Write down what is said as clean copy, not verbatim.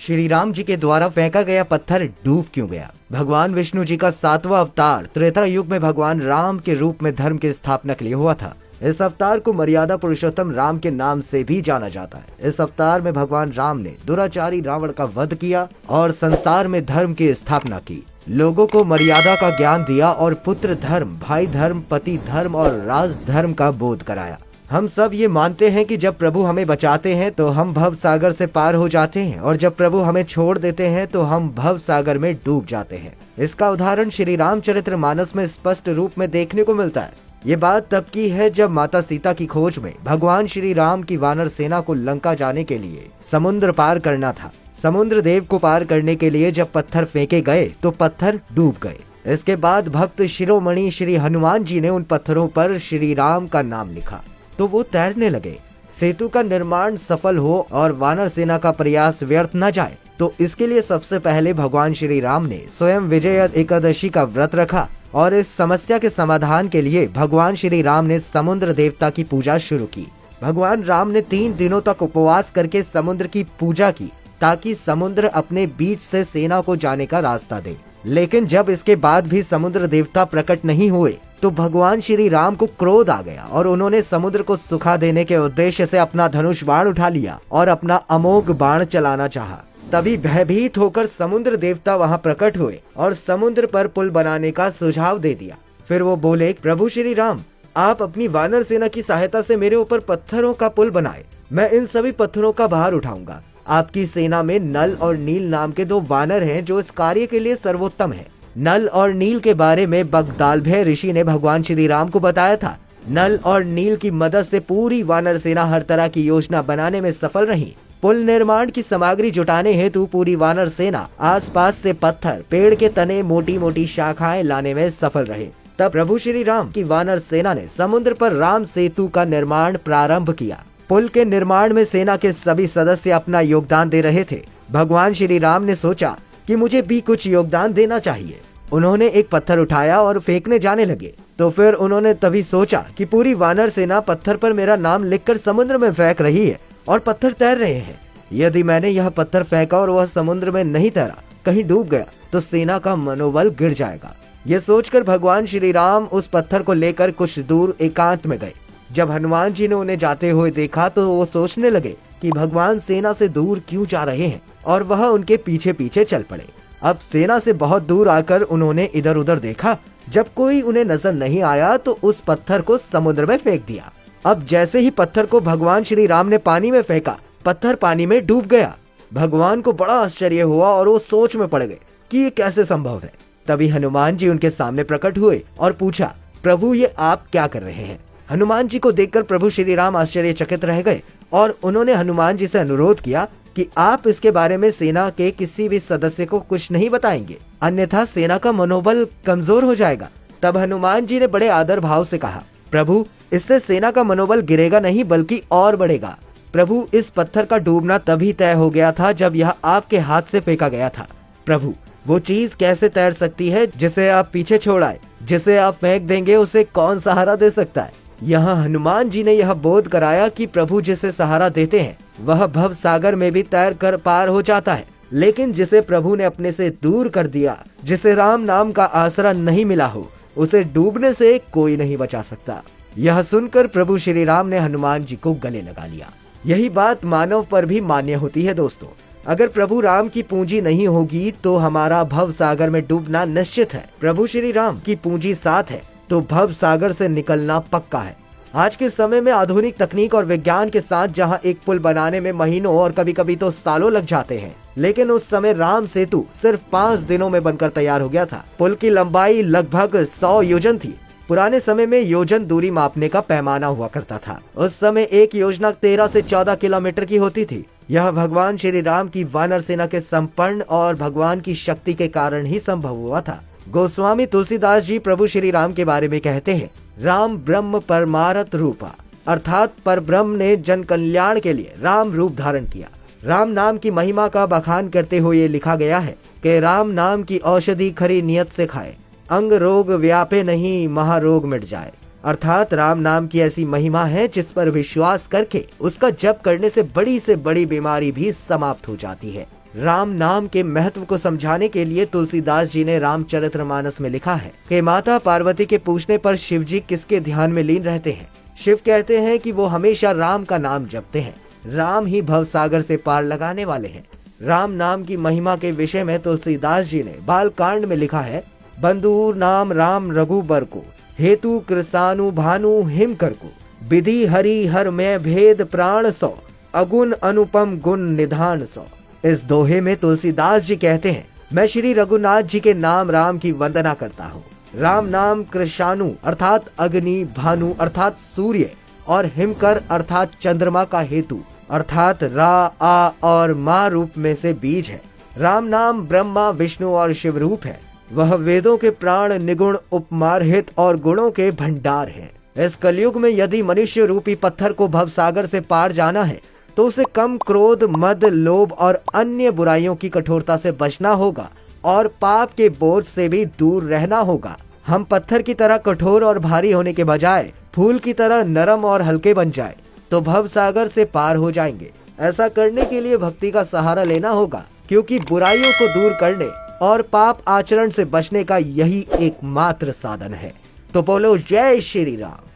श्री राम जी के द्वारा फेंका गया पत्थर डूब क्यों गया? भगवान विष्णु जी का 7वां अवतार त्रेता युग में भगवान राम के रूप में धर्म की स्थापना के लिए हुआ था। इस अवतार को मर्यादा पुरुषोत्तम राम के नाम से भी जाना जाता है। इस अवतार में भगवान राम ने दुराचारी रावण का वध किया और संसार में धर्म की स्थापना की, लोगों को मर्यादा का ज्ञान दिया और पुत्र धर्म, भाई धर्म, पति धर्म और राज धर्म का बोध कराया। हम सब ये मानते हैं कि जब प्रभु हमें बचाते हैं तो हम भव सागर से पार हो जाते हैं और जब प्रभु हमें छोड़ देते हैं तो हम भव सागर में डूब जाते हैं। इसका उदाहरण श्री रामचरितमानस में स्पष्ट रूप में देखने को मिलता है। ये बात तब की है जब माता सीता की खोज में भगवान श्री राम की वानर सेना को लंका जाने के लिए समुद्र पार करना था। समुद्र देव को पार करने के लिए जब पत्थर फेंके गए तो पत्थर डूब गए। इसके बाद भक्त शिरोमणि श्री हनुमान जी ने उन पत्थरों पर श्री राम का नाम लिखा तो वो तैरने लगे। सेतु का निर्माण सफल हो और वानर सेना का प्रयास व्यर्थ न जाए तो इसके लिए सबसे पहले भगवान श्री राम ने स्वयं विजय एकादशी का व्रत रखा और इस समस्या के समाधान के लिए भगवान श्री राम ने समुद्र देवता की पूजा शुरू की। भगवान राम ने 3 दिनों तक उपवास करके समुद्र की पूजा की ताकि समुद्र अपने बीच से सेना को जाने का रास्ता दे। लेकिन जब इसके बाद भी समुद्र देवता प्रकट नहीं हुए तो भगवान श्री राम को क्रोध आ गया और उन्होंने समुद्र को सुखा देने के उद्देश्य से अपना धनुष बाण उठा लिया और अपना अमोघ बाण चलाना चाहा। तभी भयभीत होकर समुद्र देवता वहां प्रकट हुए और समुद्र पर पुल बनाने का सुझाव दे दिया। फिर वो बोले, प्रभु श्री राम, आप अपनी वानर सेना की सहायता से मेरे ऊपर पत्थरों का पुल बनाए, मैं इन सभी पत्थरों का भार उठाऊंगा। आपकी सेना में नल और नील नाम के 2 वानर हैं जो इस कार्य के लिए सर्वोत्तम हैं। नल और नील के बारे में बगदालभय ऋषि ने भगवान श्री राम को बताया था। नल और नील की मदद से पूरी वानर सेना हर तरह की योजना बनाने में सफल रही। पुल निर्माण की सामग्री जुटाने हेतु पूरी वानर सेना आसपास से पत्थर, पेड़ के तने, मोटी मोटी शाखाएं लाने में सफल रहे। तब प्रभु श्री राम की वानर सेना ने समुद्र पर राम सेतु का निर्माण प्रारंभ किया। पुल के निर्माण में सेना के सभी सदस्य अपना योगदान दे रहे थे। भगवान श्री राम ने सोचा कि मुझे भी कुछ योगदान देना चाहिए। उन्होंने एक पत्थर उठाया और फेंकने जाने लगे तो फिर उन्होंने तभी सोचा कि पूरी वानर सेना पत्थर पर मेरा नाम लिखकर समुद्र में फेंक रही है और पत्थर तैर रहे हैं। यदि मैंने यह पत्थर फेंका और वह समुद्र में नहीं तैरा, कहीं डूब गया तो सेना का मनोबल गिर जाएगा। यह सोचकर भगवान श्री राम उस पत्थर को लेकर कुछ दूर एकांत में गए। जब हनुमान जी ने उन्हें जाते हुए देखा तो वो सोचने लगे कि भगवान सेना से दूर क्यों जा रहे हैं और वह उनके पीछे पीछे चल पड़े। अब सेना से बहुत दूर आकर उन्होंने इधर उधर देखा। जब कोई उन्हें नजर नहीं आया तो उस पत्थर को समुद्र में फेंक दिया। अब जैसे ही पत्थर को भगवान श्री राम ने पानी में फेंका, पत्थर पानी में डूब गया। भगवान को बड़ा आश्चर्य हुआ और वो सोच में पड़ गए कि ये कैसे संभव है। तभी हनुमान जी उनके सामने प्रकट हुए और पूछा, प्रभु ये आप क्या कर रहे हैं? हनुमान जी को देखकर प्रभु श्री राम आश्चर्यचकित रह गए और उन्होंने हनुमान जी से अनुरोध किया कि आप इसके बारे में सेना के किसी भी सदस्य को कुछ नहीं बताएंगे, अन्यथा सेना का मनोबल कमजोर हो जाएगा। तब हनुमान जी ने बड़े आदर भाव से कहा, प्रभु इससे सेना का मनोबल गिरेगा नहीं बल्कि और बढ़ेगा। प्रभु इस पत्थर का डूबना तभी तय हो गया था जब यह आपके हाथ से फेंका गया था। प्रभु वो चीज कैसे तैर सकती है जिसे आप पीछे छोड़ आए? जिसे आप फेंक देंगे उसे कौन सहारा दे सकता है? यहाँ हनुमान जी ने यह बोध कराया कि प्रभु जिसे सहारा देते हैं वह भव सागर में भी तैर कर पार हो जाता है, लेकिन जिसे प्रभु ने अपने से दूर कर दिया, जिसे राम नाम का आसरा नहीं मिला हो, उसे डूबने से कोई नहीं बचा सकता। यह सुनकर प्रभु श्री राम ने हनुमान जी को गले लगा लिया। यही बात मानव पर भी मान्य होती है दोस्तों। अगर प्रभु राम की पूंजी नहीं होगी तो हमारा भव सागर में डूबना निश्चित है। प्रभु श्री राम की पूंजी साथ है तो भव सागर से निकलना पक्का है। आज के समय में आधुनिक तकनीक और विज्ञान के साथ जहां एक पुल बनाने में महीनों और कभी कभी तो सालों लग जाते हैं, लेकिन उस समय राम सेतु सिर्फ 5 दिनों में बनकर तैयार हो गया था। पुल की लंबाई लगभग 100 योजन थी। पुराने समय में योजन दूरी मापने का पैमाना हुआ करता था। उस समय एक योजना 13 से 14 किलोमीटर की होती थी। यह भगवान श्री राम की वानर सेना के संपन्न और भगवान की शक्ति के कारण ही संभव हुआ था। गोस्वामी तुलसीदास जी प्रभु श्री राम के बारे में कहते हैं, राम ब्रह्म परमारथ रूपा, अर्थात पर ब्रह्म ने जन कल्याण के लिए राम रूप धारण किया। राम नाम की महिमा का बखान करते हुए लिखा गया है कि राम नाम की औषधि खरी नियत से खाए, अंग रोग व्यापे नहीं महारोग मिट जाए। अर्थात राम नाम की ऐसी महिमा है जिस पर विश्वास करके उसका जप करने से बड़ी बीमारी भी समाप्त हो जाती है। राम नाम के महत्व को समझाने के लिए तुलसीदास जी ने रामचरितमानस में लिखा है कि माता पार्वती के पूछने पर शिव जी किसके ध्यान में लीन रहते हैं। शिव कहते हैं कि वो हमेशा राम का नाम जपते हैं। राम ही भव सागर से पार लगाने वाले हैं। राम नाम की महिमा के विषय में तुलसीदास जी ने बालकांड में लिखा है, बंधु नाम राम रघुबर को, हेतु कृसानु भानु हिमकर को, विधि हरि हर में भेद प्राण सौ, अगुण अनुपम गुण निधान सौ। इस दोहे में तुलसीदास जी कहते हैं, मैं श्री रघुनाथ जी के नाम राम की वंदना करता हूँ। राम नाम कृषाणु अर्थात अग्नि, भानु अर्थात सूर्य और हिमकर अर्थात चंद्रमा का हेतु अर्थात रा, आ और मा रूप में से बीज है। राम नाम ब्रह्मा, विष्णु और शिव रूप है। वह वेदों के प्राण, निगुण, उपमार्हित और गुणों के भंडार है। इस कलयुग में यदि मनुष्य रूपी पत्थर को भवसागर से पार जाना है तो उसे कम क्रोध, मद, लोभ और अन्य बुराइयों की कठोरता से बचना होगा और पाप के बोझ से भी दूर रहना होगा। हम पत्थर की तरह कठोर और भारी होने के बजाय फूल की तरह नरम और हल्के बन जाए तो भवसागर से पार हो जाएंगे। ऐसा करने के लिए भक्ति का सहारा लेना होगा, क्योंकि बुराइयों को दूर करने और पाप आचरण से बचने का यही एकमात्र साधन है। तो बोलो जय श्री राम।